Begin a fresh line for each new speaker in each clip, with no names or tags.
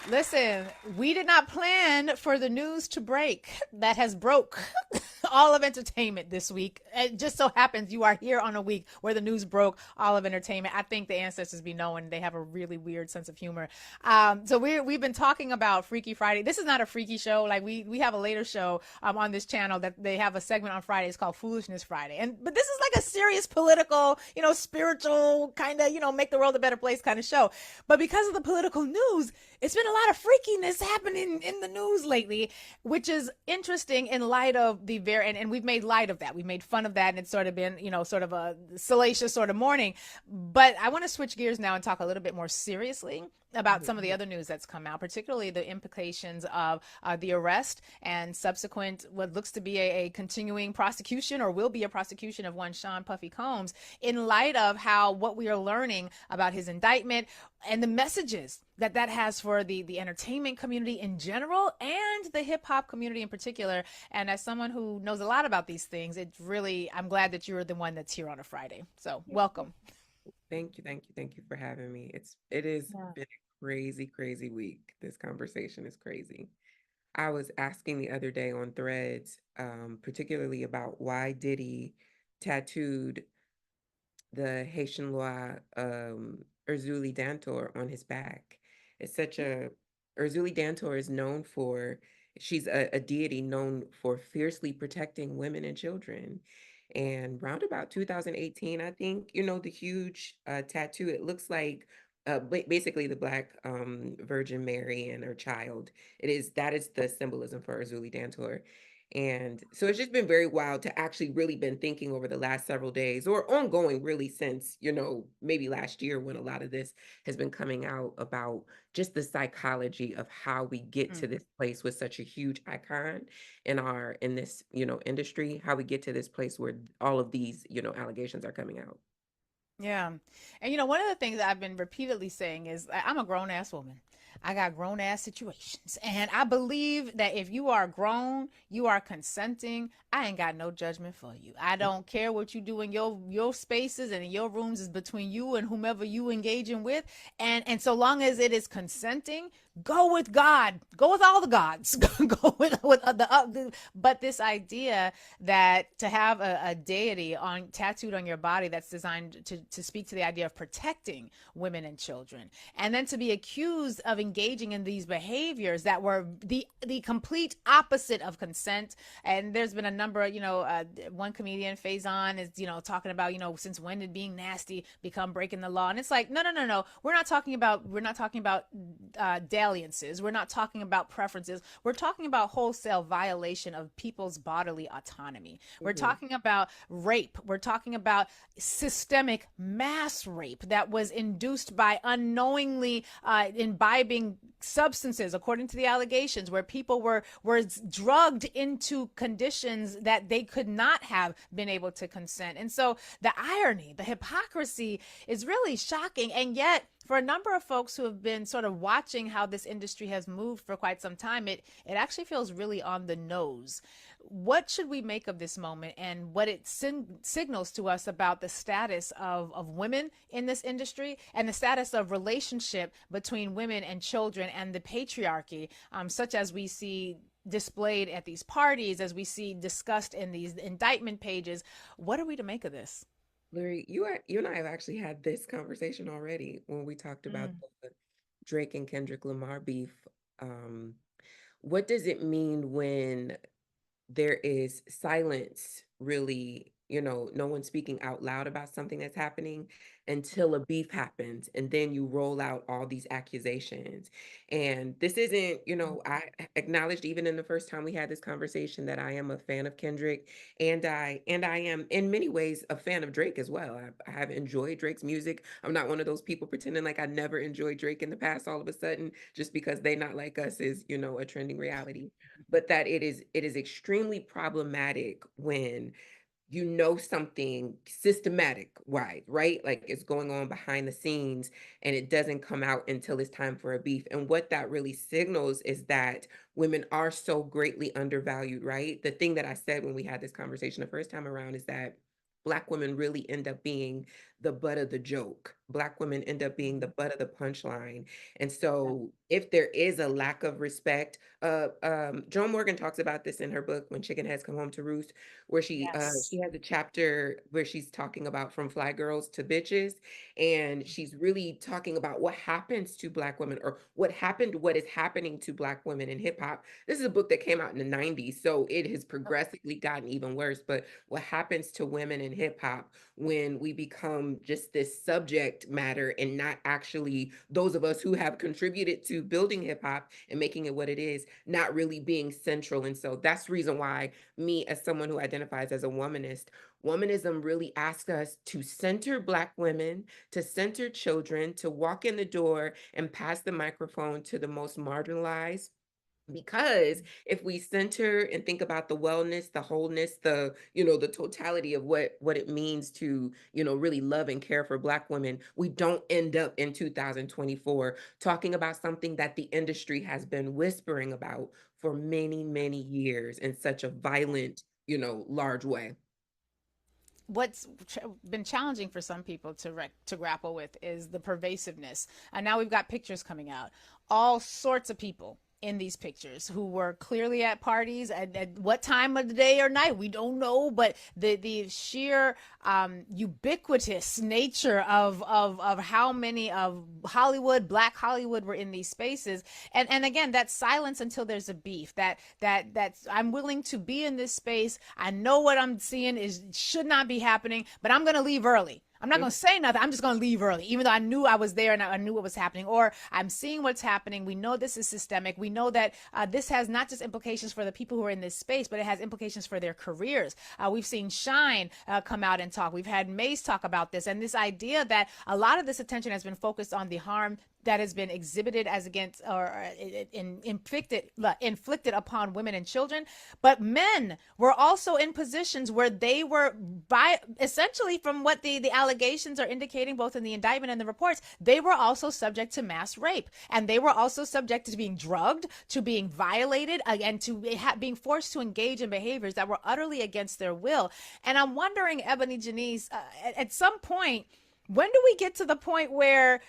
Listen, we did not plan for the news to break that has broke all of entertainment this week. It just so happens you are here on a week where the news broke all of entertainment. I think the ancestors be knowing they have a really weird sense of humor. So we've been talking about Freaky Friday. This is not a freaky show. Like we have a later show on this channel that they have a segment on Fridays called Foolishness Friday. But this is like a serious political, spiritual kind of, make the world a better place kind of show. But because of the political news, it's been a lot of freakiness happening in the news lately, which is interesting in light of the and we've made light of that. We've made fun of that, and it's sort of been, sort of a salacious sort of morning. But I want to switch gears now and talk a little bit more seriously about some of the other news that's come out, particularly the implications of the arrest and subsequent what looks to be a continuing prosecution, or will be a prosecution, of one Sean Puffy Combs, in light of how what we are learning about his indictment and the messages that has for the entertainment community in general and the hip hop community in particular. And as someone who knows a lot about these things, I'm glad that you're the one that's here on a Friday. So welcome.
Thank you for having me. It has
Yeah.
been a crazy, crazy week. This conversation is crazy. I was asking the other day on Threads, particularly about why Diddy tattooed the Haitian Loa Urzuli Dantor on his back. It's such a Urzuli Dantor is known for she's a deity known for fiercely protecting women and children. And round about 2018, I think, the huge tattoo, it looks like basically the Black Virgin Mary and her child. That is the symbolism for Urzuli Dantor. And so it's just been very wild to actually really been thinking over the last several days, or ongoing really since, maybe last year, when a lot of this has been coming out, about just the psychology of how we get to
Mm.
this place with such a huge icon in this, industry, how we get to this place where all of these, allegations are coming out.
Yeah. And one of the things that I've been repeatedly saying is I'm a grown ass woman. I got grown ass situations. And I believe that if you are grown, you are consenting. I ain't got no judgment for you. I don't care what you do in your spaces and in your rooms, is between you and whomever you engaging with. And so long as it is consenting, go with God. Go with all the gods. Go with but this idea that to have a deity on tattooed on your body that's designed to speak to the idea of protecting women and children, and then to be accused of engaging in these behaviors that were the complete opposite of consent. And there's been a number of, one comedian, Faison, is, talking about, since when did being nasty become breaking the law? And it's like, no. We're not talking about dalliances. We're not talking about preferences. We're talking about wholesale violation of people's bodily autonomy. We're
Mhm.
talking about rape. We're talking about systemic mass rape that was induced by unknowingly imbibing substances, according to the allegations, where people were drugged into conditions that they could not have been able to consent. And so the irony, the hypocrisy is really shocking. And yet, for a number of folks who have been sort of watching how this industry has moved for quite some time, it actually feels really on the nose. What should we make of this moment and what it signals to us about the status of women in this industry, and the status of relationship between women and children, and the patriarchy, such as we see displayed at these parties, as we see discussed in these indictment pages? What are we to make of this?
Lurie, you and I have actually had this conversation already when we talked about
Mm.
the Drake and Kendrick Lamar beef. Um, what does it mean when there is silence, really, no one speaking out loud about something that's happening until a beef happens, and then you roll out all these accusations? And this isn't, I acknowledged even in the first time we had this conversation that I am a fan of Kendrick, and I am in many ways a fan of Drake as well. I have enjoyed Drake's music. I'm not one of those people pretending like I never enjoyed Drake in the past all of a sudden just because they not like us is, a trending reality. But that it is extremely problematic when something systematic, right, like it's going on behind the scenes, and it doesn't come out until it's time for a beef. And what that really signals is that women are so greatly undervalued, right? The thing that I said when we had this conversation the first time around is that Black women really end up being the butt of the joke, Black women end up being the
Mhm.
butt of the punchline. And
Yeah.
so if there is a lack of respect, Joan Morgan talks about this in her book When Chicken Heads Come Home to Roost, where
Yes.
she has a chapter where she's talking about from fly girls to bitches, and she's really talking about what happens to Black women, or what is happening to Black women in hip hop. This is a book that came out in the 90s, so it has progressively gotten even worse. But what happens to women in hip hop when we become just this subject matter and not actually those of us who have contributed to building hip hop and making it what it is, not really being central. And so that's the reason why me, as someone who identifies as a womanist, womanism really asks us to center Black women, to center children, to walk in the door and pass the microphone to the most marginalized. Because if we center and think about the wellness, the wholeness, the totality of what it means to, really love and care for Black women, we don't end up in 2024 talking about something that the industry has been whispering about for many, many years in such a violent, large way.
What's been challenging for some people to grapple with is the pervasiveness. And now we've got pictures coming out, all sorts of people in these pictures who were clearly at parties at what time of the day or night we don't know, but the sheer ubiquitous nature of how many of Hollywood, Black Hollywood, were in these spaces. And again, that silence until there's a beef, that's I'm willing to be in this space, I know what I'm seeing is should not be happening, but I'm gonna leave early. I'm not going to say nothing. I'm just going to leave early, even though I knew I was there and I knew what was happening. Or I'm seeing what's happening. We know this is systemic. We know that this has not just implications for the people who are in this space, but it has implications for their careers. We've seen Shine come out and talk. We've had Mace talk about this. And this idea that a lot of this attention has been focused on the harm that has been exhibited as against or inflicted upon women and children, but men were also in positions where they were, by essentially from what the allegations are indicating, both in the indictment and the reports, they were also subject to mass rape, and they were also subject to being drugged, to being violated, and to being forced to engage in behaviors that were utterly against their will. And I'm wondering, EbonyJanice, at some point, when do we get to the point where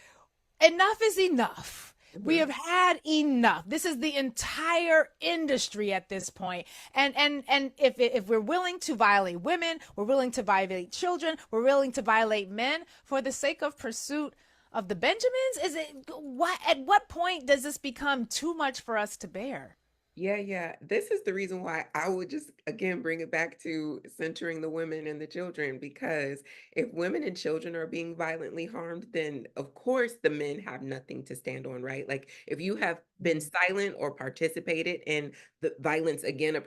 enough is enough? We
Mhm.
have had enough. This is the entire industry at this point. And if we're willing to violate women, we're willing to violate children, we're willing to violate men for the sake of pursuit of the Benjamins, is it what at what point does this become too much for us to bear?
Yeah, yeah. This is the reason why I would just again bring it back to centering the women and the children, because if women and children are being violently harmed, then of course the men have nothing to stand on, right? Like if you have been
Mm.
silent or participated in the violence against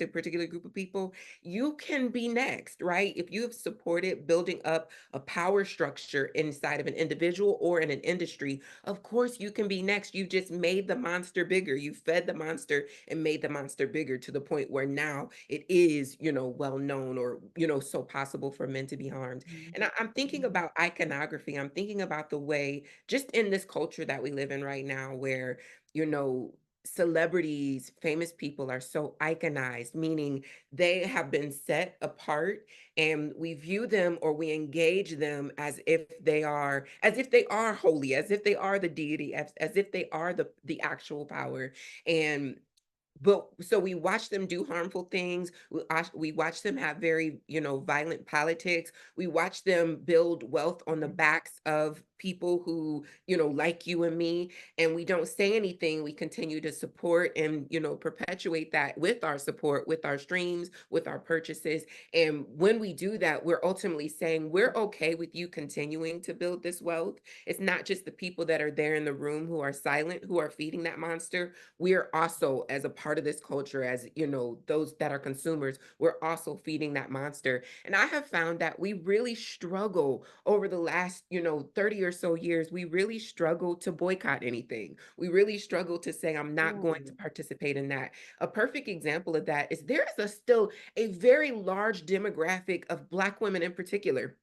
a particular group of people, you can be next, right? If you have supported building up a power structure inside of an individual or in an industry, of course, you can be next. You just made the monster bigger. You fed the monster and made the monster bigger to the point where now it is, well known, or, so possible for men to be harmed. And I'm thinking
Mhm.
about iconography. I'm thinking about the way, just in this culture that we live in right now, where, you know, celebrities, famous people are so iconized, meaning they have been set apart, and we view them, or we engage them as if they are holy, as if they are the deity, as if they are the actual power. And but so we watch them do harmful things. We watch them have very, violent politics. We watch them build wealth on the backs of people who, like you and me, and we don't say anything. We continue to support and, perpetuate that with our support, with our streams, with our purchases. And when we do that, we're ultimately saying we're okay with you continuing to build this wealth. It's not just the people that are there in the room who are silent, who are feeding that monster. We're also, as a part of this culture, as those that are consumers, we're also feeding that monster. And I have found that we really struggle over the last 30 or so years. We really struggle to boycott anything. We really struggle to say, I'm not going to
Ooh.
participate in that. A perfect example of that is there is still a very large demographic of Black women in particular.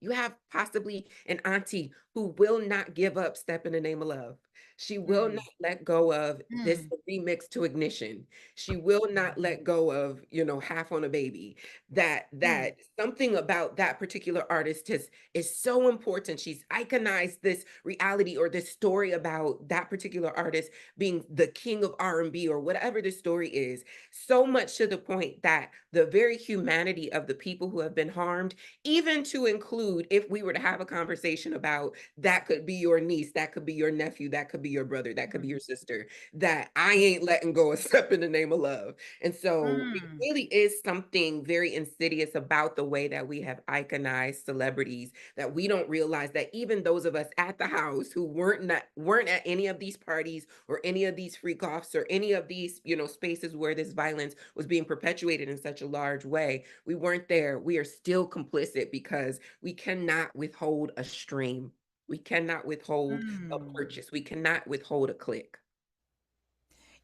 You have possibly an auntie who will not give up Step in the Name of Love. She will not
Mm,
let go of this
mm,
remix to Ignition. She will not let go of, Half on a Baby. That
mm,
something about that particular artist is so important. She's iconized this reality or this story about that particular artist being the king of R&B or whatever the story is, so much to the point that the very humanity of the people who have been harmed, even to include if we were to have a conversation about that could be your niece, that could be your nephew, that could be your brother, that could be
mm,
your sister, that I ain't letting go of Step in the Name of Love. And so it
mm.
really is something very insidious about the way that we have iconized celebrities, that we don't realize that even those of us at the house who weren't at any of these parties or any of these freak offs or any of these, spaces where this violence was being perpetuated in such a large way, we weren't there. We are still complicit because we cannot withhold a stream. We cannot withhold a
Mm.
purchase. We cannot withhold a click.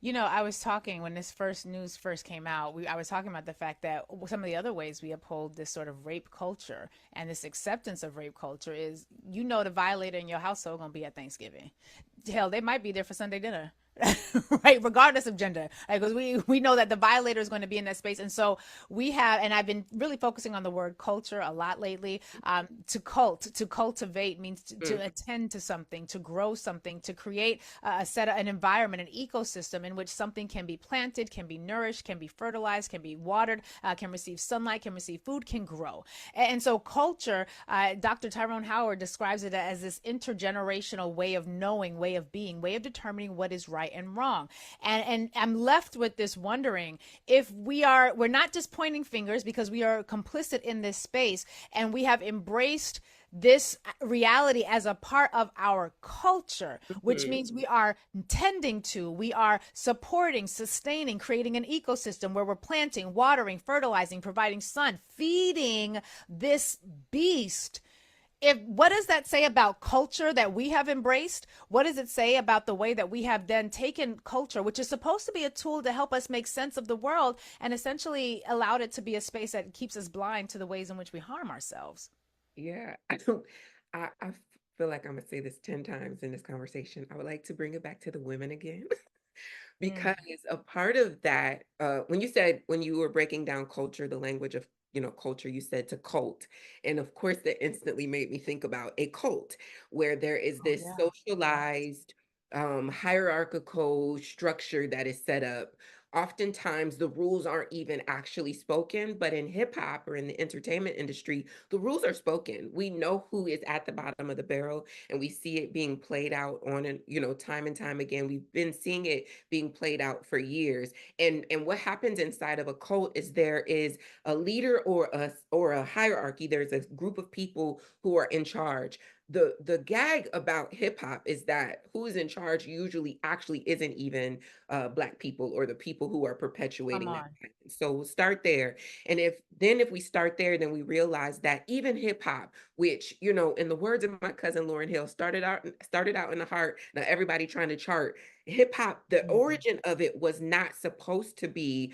I was talking when this first news first came out. I was talking about the fact that some of the other ways we uphold this sort of rape culture and this acceptance of rape culture is, the violator in your household gonna be at Thanksgiving. Hell, they might be there for Sunday dinner. Right, regardless of gender, because we know that the violator is going to be in that space. And so we have, and I've been really focusing on the word culture a lot lately. To cultivate means to
Mm,
attend to something, to grow something, to create an environment, an ecosystem in which something can be planted, can be nourished, can be fertilized, can be watered, can receive sunlight, can receive food, can grow. And so culture, Dr. Tyrone Howard describes it as this intergenerational way of knowing, way of being, way of determining what is right and wrong. And I'm left with this wondering if we're not just pointing fingers because we are complicit in this space and we have embraced this reality as a part of our culture, which
mhm.
means we are tending to, we are supporting, sustaining, creating an ecosystem where we're planting, watering, fertilizing, providing sun, feeding this beast. If What does that say about culture that we have embraced? What does it say about the way that we have then taken culture, which is supposed to be a tool to help us make sense of the world, and essentially allowed it to be a space that keeps us blind to the ways in which we harm ourselves?
Yeah, I don't. I feel like I'm gonna say this 10 times in this conversation. I would like to bring it back to the women again.
Mm,
Because a part of that, when you were breaking down culture, the language of, culture, you said to cult. And of course, that instantly made me think about a cult where there is
oh
this
yeah, yeah.
socialized, hierarchical structure that is set up. Oftentimes, the rules aren't even actually spoken, but in hip hop or in the entertainment industry, the rules are spoken. We know who is at the bottom of the barrel, and we see it being played out on and time and time again. We've been seeing it being played out for years. And what happens inside of a cult is there is a leader or a hierarchy. There's a group of people who are in charge. The gag about hip hop is that who is in charge usually actually isn't even Black people or the people who are
Come
perpetuating that
on.
violence. So we'll start there. And if we start there, then we realize that even hip hop, which, in the words of my cousin Lauren Hill, started out in the heart. Now everybody trying to chart hip hop. The
Mm,
origin of it was not supposed to be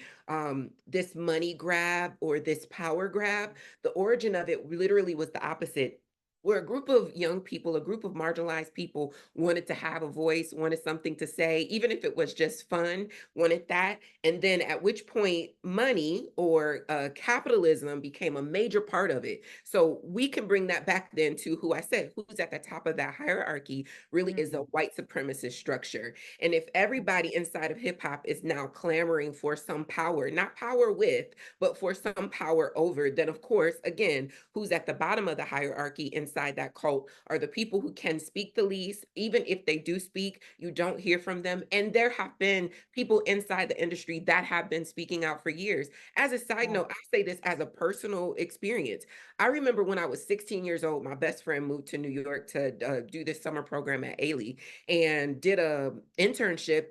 this money grab or this power grab. The origin of it literally was the opposite, where a group of young people, a group of marginalized people wanted to have a voice, wanted something to say, even if it was just fun, wanted that. And then at which point, money or capitalism became a major part of it. So we can bring that back then to who I said, who's at the top of that hierarchy really is a
mm,
white supremacist structure. And if everybody inside of hip hop is now clamoring for some power, not power with, but for some power over, then of course, again, who's at the bottom of the hierarchy inside that cult are the people who can speak the least. Even if they do speak, you don't hear from them. And there have been people inside the industry that have been speaking out for years. As a side
yeah.
note, I say this as a personal experience. I remember when I was 16 years old, my best friend moved to New York to do this summer program at Ailey and did a internship,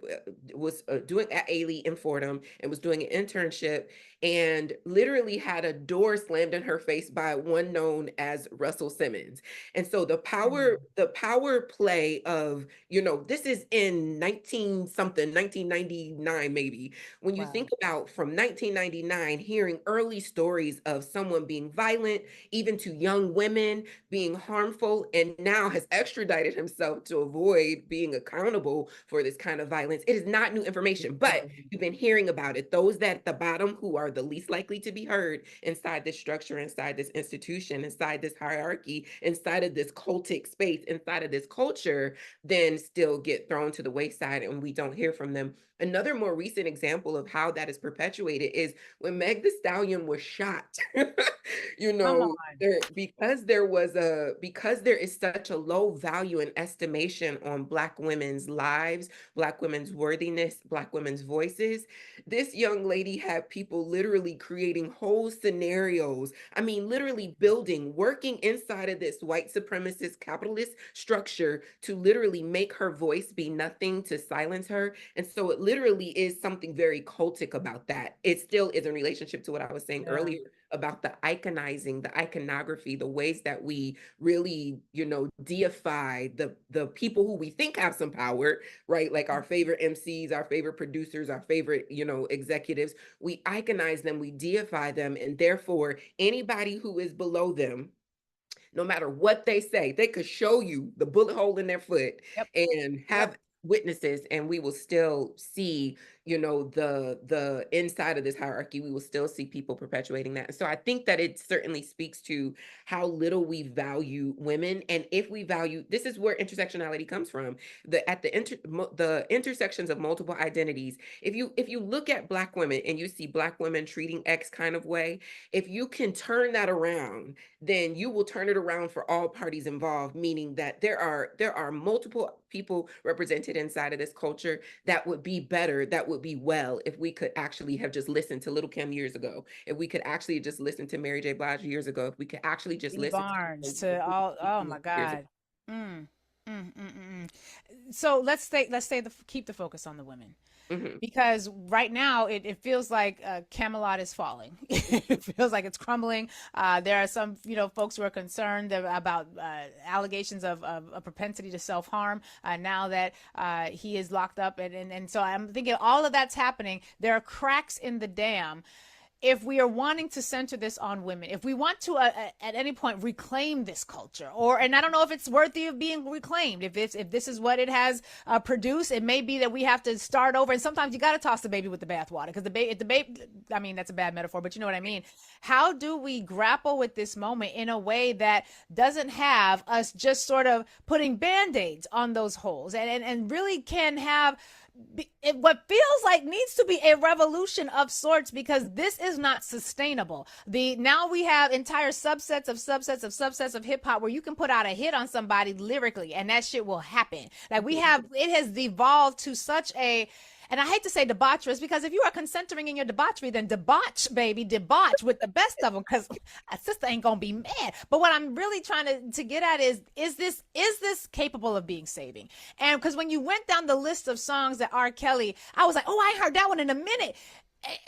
was doing at Ailey in Fordham and was doing an internship and literally had a door slammed in her face by one known as Russell Simmons. happens. And so the power play of, this is in 19 something, 1999 maybe. When you
Wow.
think about from 1999, hearing early stories of someone being violent, even to young women, being harmful, and now has extradited himself to avoid being accountable for this kind of violence. It is not new information, but you've been hearing about it. Those that at the bottom, who are the least likely to be heard inside this structure, inside this institution, inside this hierarchy, inside of this cultic space, inside of this culture, then still get thrown to the wayside and we don't hear from them. Another more recent example of how that is perpetuated is when Meg the Stallion was shot. you
Come
know,
on.
because there is such a low value and estimation on Black women's lives, Black women's worthiness, Black women's voices. This young lady had people literally creating whole scenarios. I mean, literally building, working inside of this white supremacist capitalist structure to literally make her voice be nothing, to silence her. And so it literally is something very cultic about that. It still is in relationship to what I was saying
Yeah.
earlier about the iconizing, the iconography, the ways that we really, deify the people who we think have some power, right? Like our favorite MCs, our favorite producers, our favorite, executives. We iconize them, we deify them, and therefore anybody who is below them, no matter what they say, they could show you the bullet hole in their foot
Yep.
and
Yep.
have witnesses, and we will still see, the inside of this hierarchy. We will still see people perpetuating that. And so I think that it certainly speaks to how little we value women. And if we value, this is where intersectionality comes from. The intersections of multiple identities. If you look at Black women and you see Black women treating X kind of way, if you can turn that around, then you will turn it around for all parties involved, meaning that there are multiple people represented inside of this culture that would be better, that would be well, if we could actually have just listened to Little Kim years ago, if we could actually just listen to Mary J. Blige years ago, if we could actually just
Dee
listen
Barnes
to
to all. Oh my
years ago.
God. Mm, So keep the focus on the women,
Mhm.
because right now it feels like Camelot is falling. It feels like it's crumbling. There are some folks who are concerned about allegations of a propensity to self harm now that he is locked up, and so I'm thinking all of that's happening. There are cracks in the dam. If we are wanting to center this on women, if we want to at any point reclaim this culture, and I don't know if it's worthy of being reclaimed, if this is what it has produced, it may be that we have to start over. And sometimes you got to toss the baby with the bathwater, because the baby, I mean, that's a bad metaphor, but you know what I mean. How do we grapple with this moment in a way that doesn't have us just sort of putting band-aids on those holes, and really can have what feels like needs to be a revolution of sorts, because this is not sustainable. Now we have entire subsets of hip hop where you can put out a hit on somebody lyrically and that shit will happen. Like it has devolved to such a, and I hate to say debaucherous, because if you are concentering in your debauchery, then debauch, baby, debauch with the best of them, because a sister ain't gonna be mad. But what I'm really trying to get at is this capable of being saving? And because when you went down the list of songs that R. Kelly, I was like, oh, I ain't heard that one in a minute.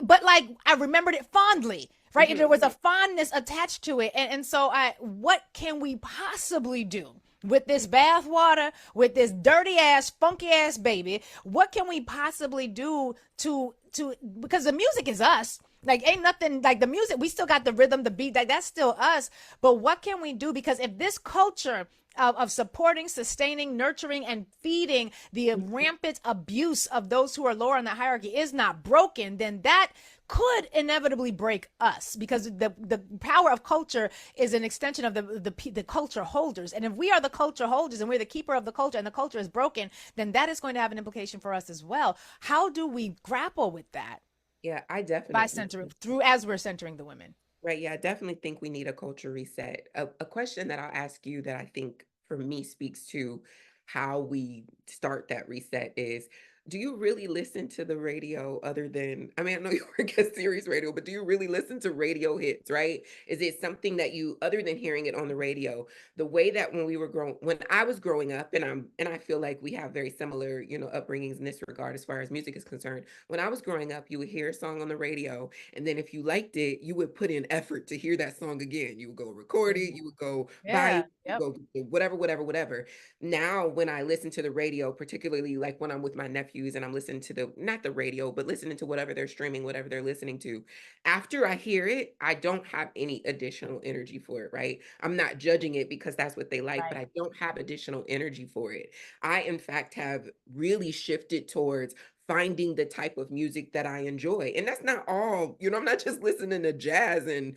But like I remembered it fondly, right? There
Mhm.
was a fondness attached to it. And so what can we possibly do with this bathwater, with this dirty ass, funky ass baby? What can we possibly do because the music is us. Like ain't nothing like the music. We still got the rhythm, the beat. That's still us. But what can we do? Because if this culture of supporting, sustaining, nurturing, and feeding the rampant abuse of those who are lower in the hierarchy is not broken, then that could inevitably break us, because the power of culture is an extension of the culture holders. And if we are the culture holders and we're the keeper of the culture, and the culture is broken, then that is going to have an implication for us as well. How do we grapple with that?
Yeah, I
By
definitely.
centering through, as we're centering the women.
Right. Yeah, I definitely think we need a culture reset. A question that I'll ask you that I think for me speaks to how we start that reset is, do you really listen to the radio other than, I mean, I know you work at Sirius Radio, but do you really listen to radio hits, right? Is it something that you, other than hearing it on the radio, the way that when I was growing up, and I feel like we have very similar, upbringings in this regard as far as music is concerned. When I was growing up, you would hear a song on the radio, and then if you liked it, you would put in effort to hear that song again. You would go record it, you would go buy
Yeah.
it, you
Yep.
would go whatever, whatever, whatever. Now when I listen to the radio, particularly like when I'm with my nephews and I'm listening to the, not the radio, but listening to whatever they're streaming, whatever they're listening to, after I hear it, I don't have any additional energy for it, right? I'm not judging it because that's what they like, but
Right.
I don't have additional energy for it. I in fact have really shifted towards finding the type of music that I enjoy. And that's not all, I'm not just listening to jazz and,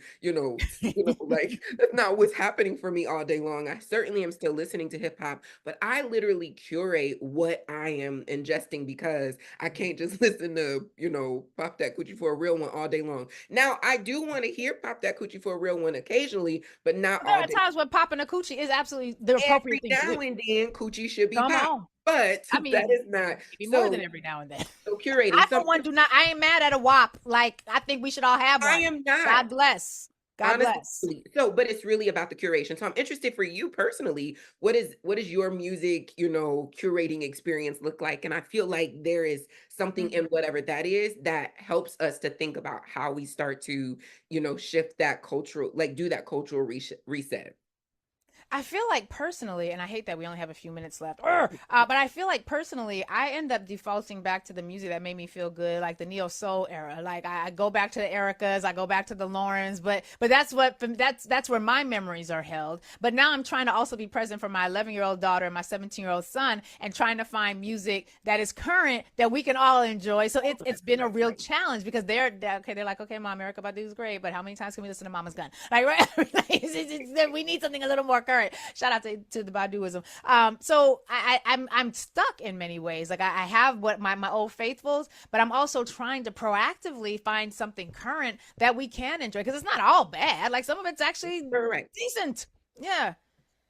like that's not what's happening for me all day long. I certainly am still listening to hip hop, but I literally curate what I am ingesting because I can't just listen to, Pop That Coochie for a Real One all day long. Now, I do want to hear Pop That Coochie for a Real One occasionally, but not
There
all
are
day.
times when popping a coochie is absolutely the
Every
appropriate thing to do.
now and then, coochie should be
Come
popped,
on.
but
I
that
mean,
is not
maybe more than
so.
every now and then.
So curating
I, for
something.
one, do not. I ain't mad at a WAP. Like, I think we should all have
I
one.
am not.
God bless. God
Honestly,
bless.
so but it's really about the curation. So I'm interested for you personally, what is your music, curating experience look like? And I feel like there is something in
Mhm.
whatever that is that helps us to think about how we start to, shift that cultural, like do that cultural reset.
I feel like personally, and I hate that we only have a few minutes left, but I feel like personally, I end up defaulting back to the music that made me feel good, like the neo soul era. Like I go back to the Ericas, I go back to the Laurens, but that's where my memories are held. But now I'm trying to also be present for my 11-year-old daughter and my 17-year-old son, and trying to find music that is current that we can all enjoy. So it's been a
Right,
real
right.
challenge because they're like, okay, Mom, Erica Badu's great, but how many times can we listen to Mama's Gun? Like, right? We need something a little more current. Shout out to the Baduism. So I'm stuck in many ways. Like I have what my old faithfuls, but I'm also trying to proactively find something current that we can enjoy because it's not all bad. Like some of it's actually
Correct.
decent. Yeah.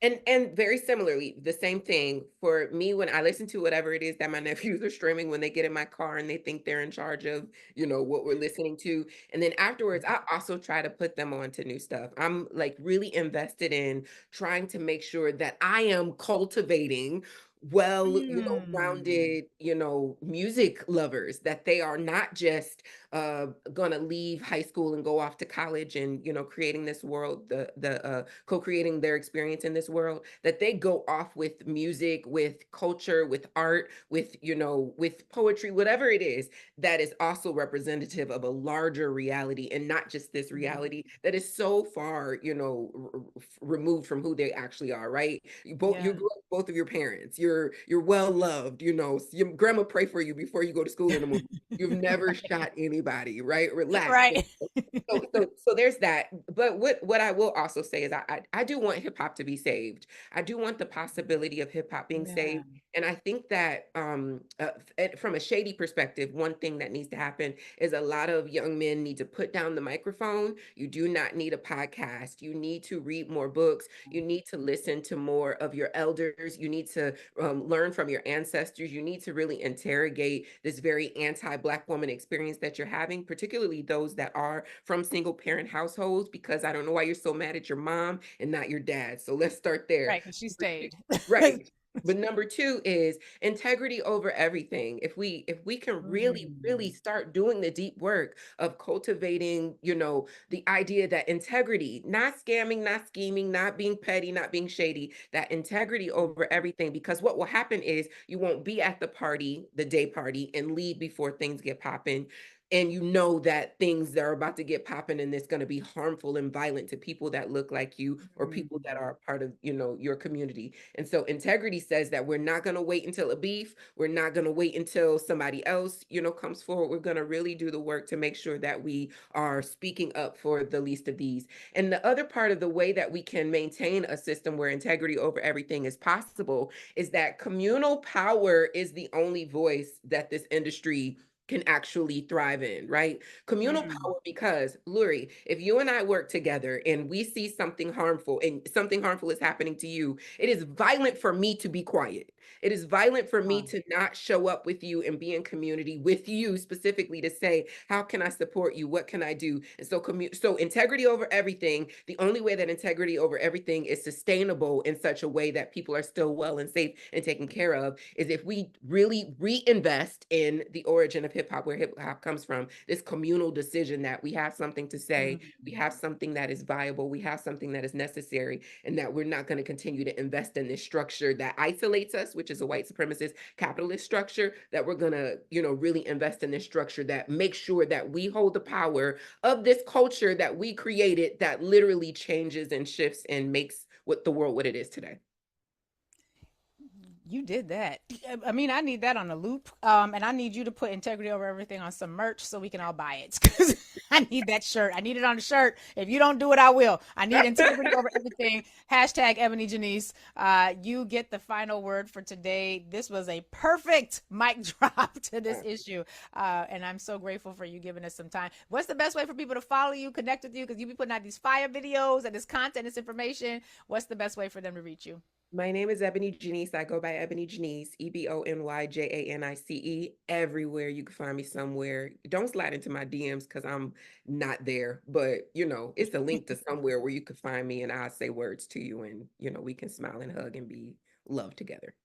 And very similarly, the same thing for me when I listen to whatever it is that my nephews are streaming when they get in my car and they think they're in charge of, what we're listening to. And then afterwards, I also try to put them on to new stuff. I'm like really invested in trying to make sure that I am cultivating well,
Mm.
rounded, music lovers, that they are not just gonna leave high school and go off to college and creating this world, the co-creating their experience in this world, that they go off with music, with culture, with art, with with poetry, whatever it is that is also representative of a larger reality and not just this
Mm.
reality that is so far removed from who they actually are, right? You
Yeah.
grew up with both of your parents, you're well loved, your grandma pray for you before you go to school in the morning. You've never shot anybody, right? Relax.
Right.
So there's that. But what I will also say is I do want hip hop to be saved. I do want the possibility of hip hop being
Yeah.
saved. And I think that from a shady perspective, one thing that needs to happen is a lot of young men need to put down the microphone. You do not need a podcast. You need to read more books. You need to listen to more of your elders. You need to learn from your ancestors. You need to really interrogate this very anti-Black woman experience that you're having, particularly those that are from single parent households, because I don't know why you're so mad at your mom and not your dad. So let's start there.
Right. Because she stayed.
Right. But number two is integrity over everything. If we can really, really
Mm.
start doing the deep work of cultivating, the idea that integrity, not scamming, not scheming, not being petty, not being shady, that integrity over everything. Because what will happen is you won't be at the party, the day party, and leave before things get popping. And you know that things that are about to get popping and it's going to be harmful and violent to people that look like you or people that
Mm.
are part of, your community. And so integrity says that we're not going to wait until a beef. We're not going to wait until somebody else, comes forward. We're going to really do the work to make sure that we are speaking up for the least of these. And the other part of the way that we can maintain a system where integrity over everything is possible is that communal power is the only voice that this industry can actually thrive in, right? Communal
Mm,
power, because Lurie, if you and I work together and we see something harmful and something harmful is happening to you, it is violent for me to be quiet. It is violent for me
wow.
to not show up with you and be in community with you specifically to say, how can I support you? What can I do? And so so integrity over everything. The only way that integrity over everything is sustainable in such a way that people are still well and safe and taken care of is if we really reinvest in the origin of hip hop, where hip hop comes from, this communal decision that we have something to say,
Mm.
we have something that is viable, we have something that is necessary, and that we're not going to continue to invest in this structure that isolates us, which is a white supremacist capitalist structure, that we're going to, really invest in this structure that makes sure that we hold the power of this culture that we created that literally changes and shifts and makes what the world what it is today.
You did that. I mean, I need that on a loop. And I need you to put integrity over everything on some merch so we can all buy it. Because I need that shirt. I need it on a shirt. If you don't do it, I will. I need integrity over everything. Hashtag EbonyJanice. You get the final word for today. This was a perfect mic drop to this issue. And I'm so grateful for you giving us some time. What's the best way for people to follow you, connect with you? Because you be putting out these fire videos and this content, this information. What's the best way for them to reach you?
My name is EbonyJanice. I go by EbonyJanice, EbonyJanice. Everywhere you can find me somewhere. Don't slide into my DMs because I'm not there. But it's a link to somewhere where you can find me and I'll say words to you and we can smile and hug and be loved together.